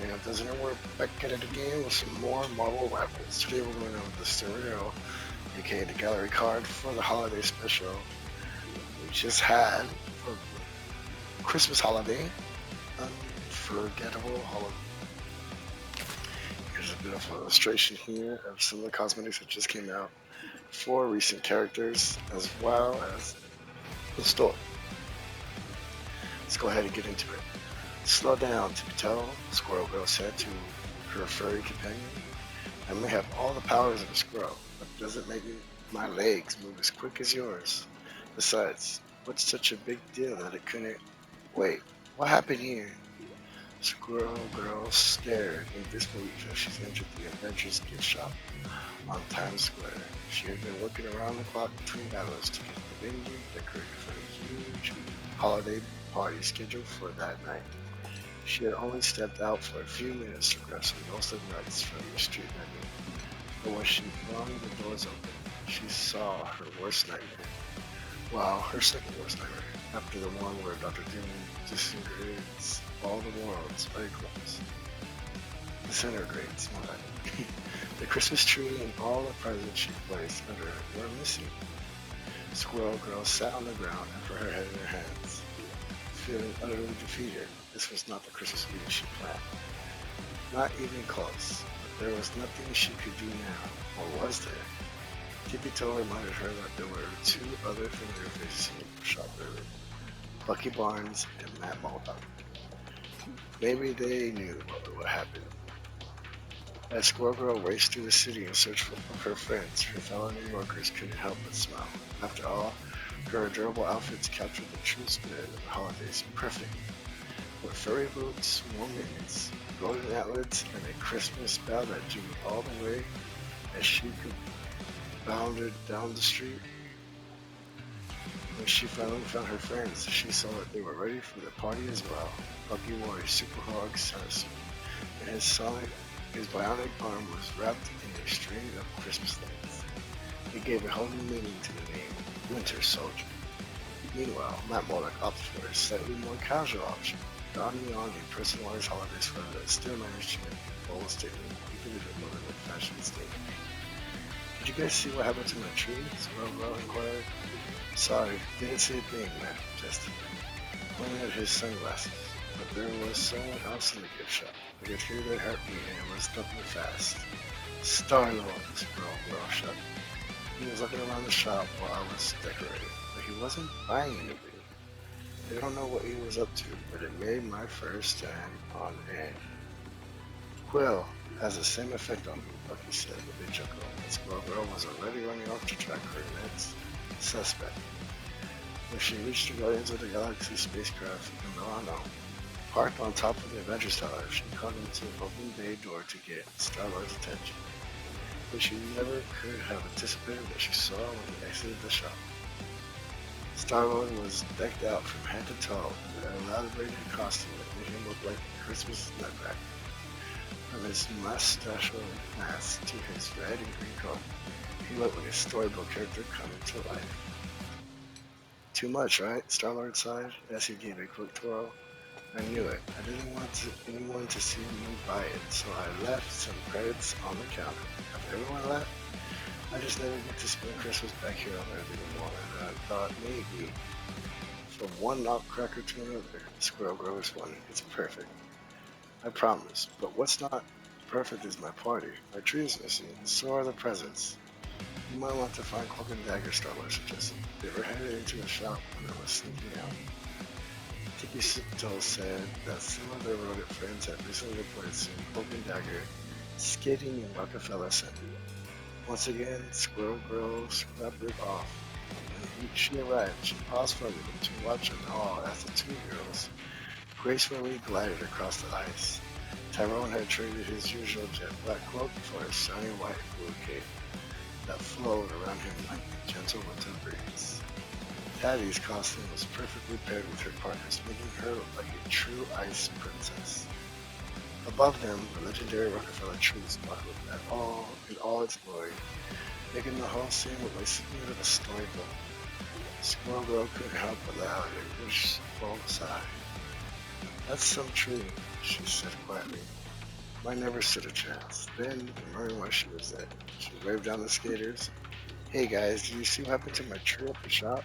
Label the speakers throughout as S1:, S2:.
S1: damn, doesn't it work? Back at it again with some more Marvel Rivals. Today we're going over the stereo, aka the gallery card for the holiday special we just had for Christmas holiday. Unforgettable holiday. Here's a bit of an illustration here of some of the cosmetics that just came out for recent characters as well as the store. Let's go ahead and get into it. Slow down, Tippy Toe, Squirrel Girl said to her furry companion. I may have all the powers of a squirrel, but it doesn't make my legs move as quick as yours. Besides, what's such a big deal that it couldn't... Wait, what happened here? Squirrel Girl stared in disbelief as she entered the Adventures gift shop on Times Square. She had been working around the clock between battles to get the venue decorated for a huge holiday party scheduled for that night. She had only stepped out for a few minutes to grab some roasted nuts from the street menu, but when she flung the doors open, she saw her worst nightmare. Well, her second worst nightmare, after the one where Dr. Doom disintegrates all the world's icons. Disintegrates, my bad. The Christmas tree and all the presents she placed under it were missing. Squirrel Girl sat on the ground and put her head in her hands, feeling utterly defeated. This was not the Christmas Eve she planned. Not even close. But there was nothing she could do now, or was there? Tippy Toe reminded her that there were two other familiar faces in the shop earlier, Bucky Barnes and Matt Muldock. Maybe they knew what would happen. As Squirrel Girl raced through the city in search of her friends, her fellow New Yorkers couldn't help but smile. After all, her adorable outfits captured the true spirit of the holidays perfectly. With furry boots, warm mittens, golden antlers, and a Christmas bell that jingled all the way as she bounded down the street. When she finally found her friends, she saw that they were ready for the party as well. Bucky wore a super hog suit, and his bionic arm was wrapped in a string of Christmas lights. It gave a whole new meaning to the name, Winter Soldier. Meanwhile, Matt Muldock opted for a slightly more casual option, donning on a personalized holiday sweater that still managed to make a bold statement, even if it wasn't a fashion statement. Did you guys see what happened to my tree? Squirrel Girl inquired. Sorry, didn't see a thing, Matt protested, pointing at his sunglasses. But there was someone else in the gift shop. I could hear their heartbeat and it was thumping fast. Star-Lord, Squirrel Girl shouted. He was looking around the shop while I was decorating, but he wasn't buying anything. I don't know what he was up to, but it made my fur stand on end. Quill has the same effect on me, Bucky said with a chuckle. The Squirrel Girl was already running off to track her next suspect. When she reached the Guardians of the Galaxy spacecraft in Milano, parked on top of the Avengers Tower, she caught into an open bay door to get Star-Lord's attention. But she never could have anticipated what she saw when he exited the shop. Star-Lord was decked out from head to toe with an elaborated costume that made him look like a Christmas nutcracker. From his mustache mask to his red and green coat, he looked like a storybook character coming to life. Too much, right? Star-Lord sighed as he gave a quick twirl. I knew it. I didn't want anyone to see me buy it, so I left some credits on the counter. Have everyone left? I just never get to spend Christmas back here on Earth anymore, and I thought maybe from one nutcracker to another, Squirrel Girl responded, it's perfect. I promise, but what's not perfect is my party. My tree is missing, so are the presents. You might want to find Cloak and Dagger, Star-Lord suggested. They were headed into the shop when I was sneaking out. Tippy Toe said that some of their rodent friends had recently reported seeing Cloak and Dagger skating in Rockefeller Center. Once again, Squirrel Girl scrappered off. When she arrived, she paused for a minute to watch in awe as the two girls gracefully glided across the ice. Tyrone had traded his usual jet black cloak for a shiny white blue cape that flowed around him like a gentle winter breeze. Tattie's costume was perfectly paired with her partner's, making her look like a true ice princess. Above them, the legendary Rockefeller tree sparkled in all its glory, making the whole scene look like something out of a storybook. Squirrel Girl couldn't help but let out a wishful sigh. That's some tree, she said quietly. I never stood a chance. Then, remembering why she was there, she waved down the skaters. Hey guys, did you see what happened to my tree at the shop?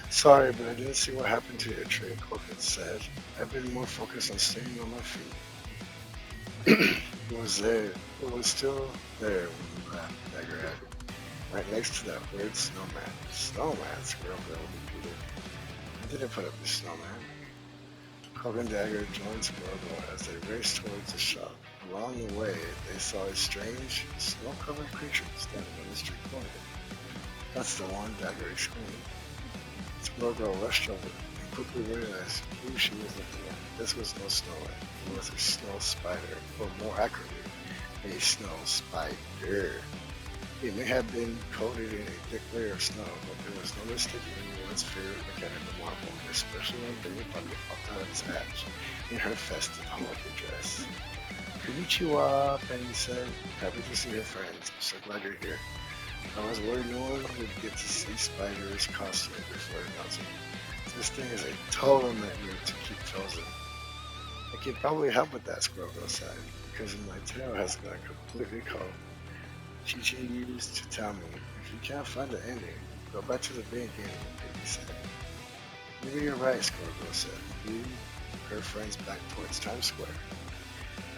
S1: Sorry, but I didn't see what happened to your tree, Corbin said. I've been more focused on staying on my feet. It was there. It was still there when you left, Dagger added. Right next to that weird snowman. Snowman? Squirrel Bill repeated. I didn't put up the snowman. Cog and Dagger joined Squirrel Bill as they raced towards the shop. Along the way, they saw a strange, snow-covered creature standing on the street corner. That's the one, Dagger exclaimed. Squirrel Girl rushed over and quickly realized who she was looking at. This was no Snow White. It was a snow spider, or more accurately, a snow spider. It may have been coated in a thick layer of snow, but there was no mistaking anyone's favorite mechanical marvel, especially when Baby Bucket popped out of its hatch in her festive holiday dress. Konnichiwa, Penny said. Happy to see your friends. I'm so glad you're here. I was worried no one would get to see Spider's costume before announcing. This thing is a total nightmare to keep frozen. I could probably help with that, Squirrel Girl said, because my tail has gone completely cold. Chi used to tell me, if you can't find the ending, go back to the beginning, Baby said. Maybe you're right, Squirrel Girl said, leading her friends back towards Times Square.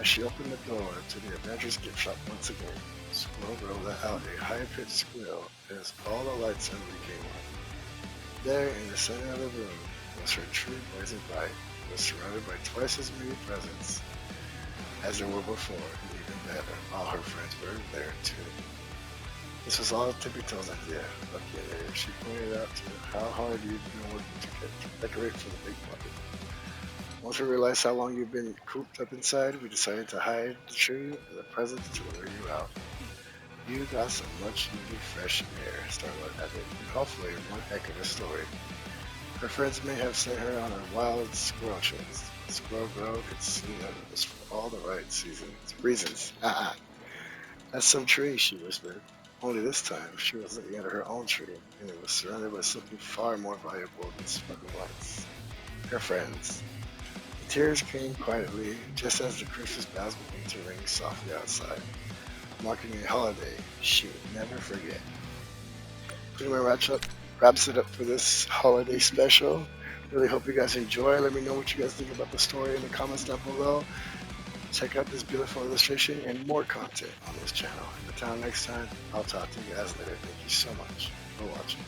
S1: As she opened the door to the Adventurers Gift Shop once again, Squirrel Girl let out a high-pitched squeal as all the lights suddenly came on. There, in the center of the room, was her tree blazing bright. It was surrounded by twice as many presents as there were before, and even better, all her friends were there too. This was all Tippy Toes' idea, Lucky and she pointed out to how hard you'd been working to decorate for the big party. Once we realized how long you've been cooped up inside, we decided to hide the tree and the presents to lure you out. You got some much needed fresh air, Starlight added, and hopefully one heck of a story. Her friends may have sent her on a wild squirrel chase. Squirrel Girl could see that it was for all the right reasons. That's some tree, she whispered. Only this time, she was looking at her own tree, and it was surrounded by something far more valuable than sparkling lights. Her friends. The tears came quietly, just as the Christmas bells began to ring softly outside, marking a holiday she would never forget. Pretty much wraps it up for this holiday special. Really hope you guys enjoy. Let me know what you guys think about the story in the comments down below. Check out this beautiful illustration and more content on this channel. Until next time, I'll talk to you guys later. Thank you so much for watching.